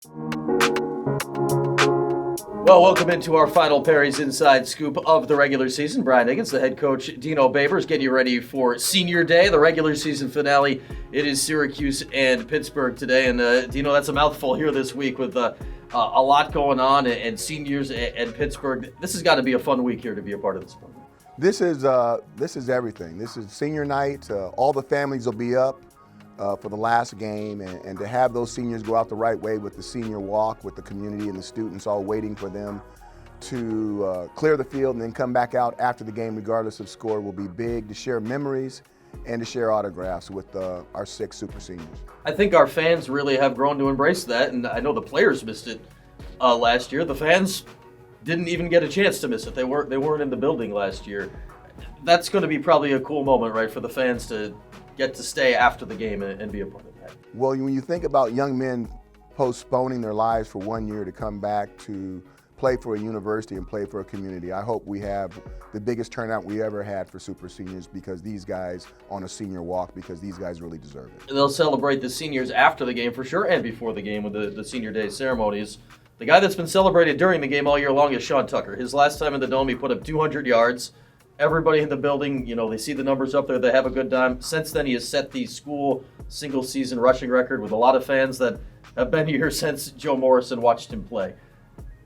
Well, welcome into our final Perry's Inside Scoop of the regular season. Brian Higgins, the head coach, Dino Babers, getting you ready for Senior Day, the regular season finale. It is Syracuse and Pittsburgh today, and Dino, that's a mouthful here this week with a lot going on, and seniors and Pittsburgh. This has got to be a fun week here to be a part of this one. This is everything. This is senior night. All the families will be up for the last game, and to have those seniors go out the right way with the senior walk, with the community and the students all waiting for them to clear the field and then come back out after the game regardless of score will be big, to share memories and to share autographs with our 6 super seniors. I think our fans really have grown to embrace that, and I know the players missed it last year. The fans didn't even get a chance to miss it. They weren't in the building last year. That's going to be probably a cool moment, right, for the fans to get to stay after the game and be a part of that. Well, when you think about young men postponing their lives for 1 year to come back to play for a university and play for a community, I hope we have the biggest turnout we ever had for super seniors because these guys on a senior walk, because these guys really deserve it. They'll celebrate the seniors after the game for sure, and before the game with the Senior Day ceremonies. The guy that's been celebrated during the game all year long is Sean Tucker. His last time in the Dome, he put up 200 yards. Everybody in the building, they see the numbers up there. They have a good time. Since then, he has set the school single-season rushing record with a lot of fans that have been here since Joe Morrison watched him play.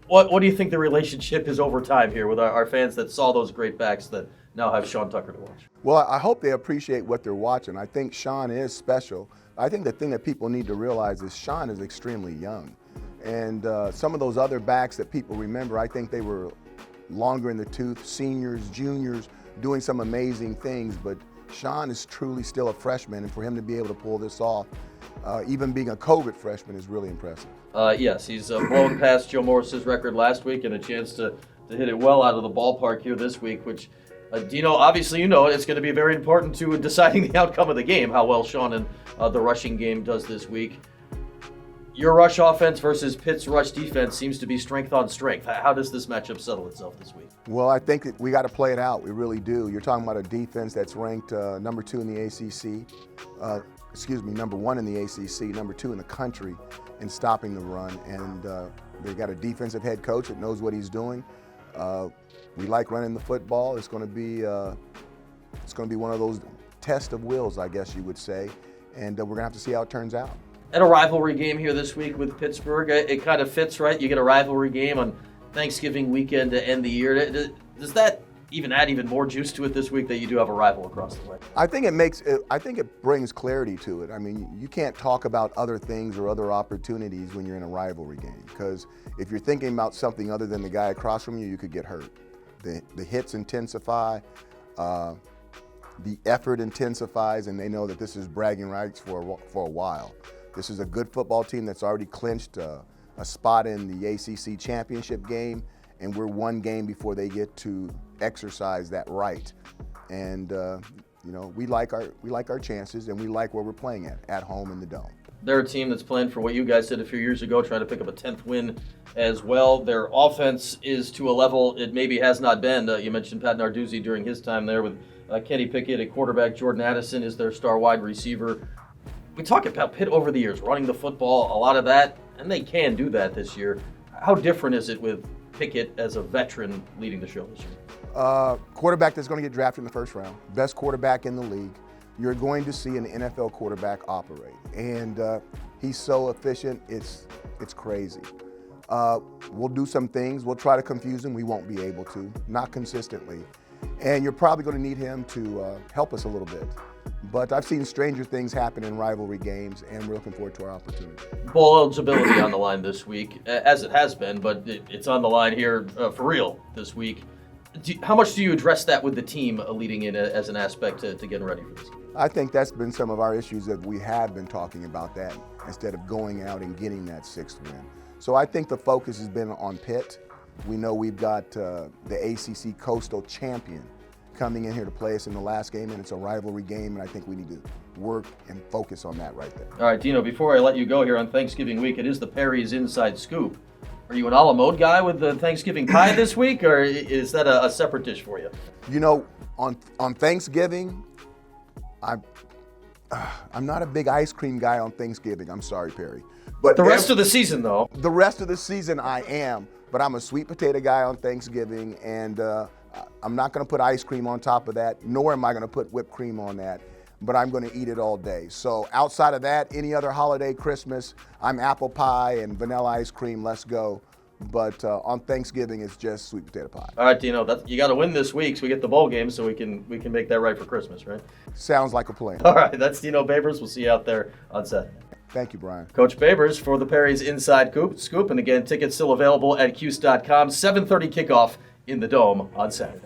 What do you think the relationship is over time here with our fans that saw those great backs that now have Sean Tucker to watch? Well, I hope they appreciate what they're watching. I think Sean is special. I think the thing that people need to realize is Sean is extremely young. And some of those other backs that people remember, I think they were longer in the tooth, seniors, juniors, doing some amazing things, but Sean is truly still a freshman, and for him to be able to pull this off, even being a COVID freshman, is really impressive. Yes, he's blown past Joe Morris's record last week and a chance to hit it well out of the ballpark here this week, which, Dino, obviously it's going to be very important to deciding the outcome of the game, how well Sean and the rushing game does this week. Your rush offense versus Pitt's rush defense seems to be strength on strength. How does this matchup settle itself this week? Well, I think that we got to play it out. We really do. You're talking about a defense that's ranked number 2 in the ACC, number 1 in the ACC, number 2 in the country in stopping the run. And they got a defensive head coach that knows what he's doing. We like running the football. It's going to be one of those test of wills, I guess you would say. And we're going to have to see how it turns out. And a rivalry game here this week with Pittsburgh. It kind of fits, right? You get a rivalry game on Thanksgiving weekend to end the year. Does that even add even more juice to it this week that you do have a rival across the way? I think it brings clarity to it. I mean, you can't talk about other things or other opportunities when you're in a rivalry game, because if you're thinking about something other than the guy across from you, you could get hurt. The hits intensify, the effort intensifies, and they know that this is bragging rights for a while. This is a good football team that's already clinched a spot in the ACC championship game, and we're one game before they get to exercise that right. And we like our chances, and we like where we're playing at home in the Dome. They're a team that's playing for what you guys did a few years ago, trying to pick up a 10th win as well. Their offense is to a level it maybe has not been. You mentioned Pat Narduzzi during his time there with Kenny Pickett at quarterback. Jordan Addison is their star wide receiver. We talk about Pitt over the years, running the football, a lot of that, and they can do that this year. How different is it with Pickett as a veteran leading the show this year? Quarterback that's going to get drafted in the first round, best quarterback in the league. You're going to see an NFL quarterback operate, and he's so efficient, it's crazy. We'll do some things. We'll try to confuse him. We won't be able to, not consistently. And you're probably going to need him to help us a little bit. But I've seen stranger things happen in rivalry games, and we're looking forward to our opportunity. Bowl eligibility on the line this week, as it has been, but it's on the line here for real this week. How much do you address that with the team leading in as an aspect to getting ready for this? I think that's been some of our issues that we have been talking about that instead of going out and getting that 6th win. So I think the focus has been on Pitt. We know we've got the ACC Coastal champion coming in here to play us in the last game, and it's a rivalry game, and I think we need to work and focus on that right there. All right, Dino, before I let you go here on Thanksgiving week, it is the Perry's Inside Scoop. Are you an a la mode guy with the Thanksgiving pie this week, or is that a separate dish for you? You know, on Thanksgiving, I'm not a big ice cream guy on Thanksgiving. I'm sorry, Perry. But The rest of the season, though. the rest of the season, I am. But I'm a sweet potato guy on Thanksgiving, and I'm not going to put ice cream on top of that, nor am I going to put whipped cream on that. But I'm going to eat it all day. So outside of that, any other holiday, Christmas, I'm apple pie and vanilla ice cream. Let's go. But on Thanksgiving, it's just sweet potato pie. All right, Dino, you got to win this week so we get the bowl game so we can make that right for Christmas, right? Sounds like a plan. All right, that's Dino Babers. We'll see you out there on Saturday. Thank you, Brian. Coach Babers for the Perry's Inside Scoop. And again, tickets still available at Cuse.com. 7:30 kickoff in the Dome on Saturday.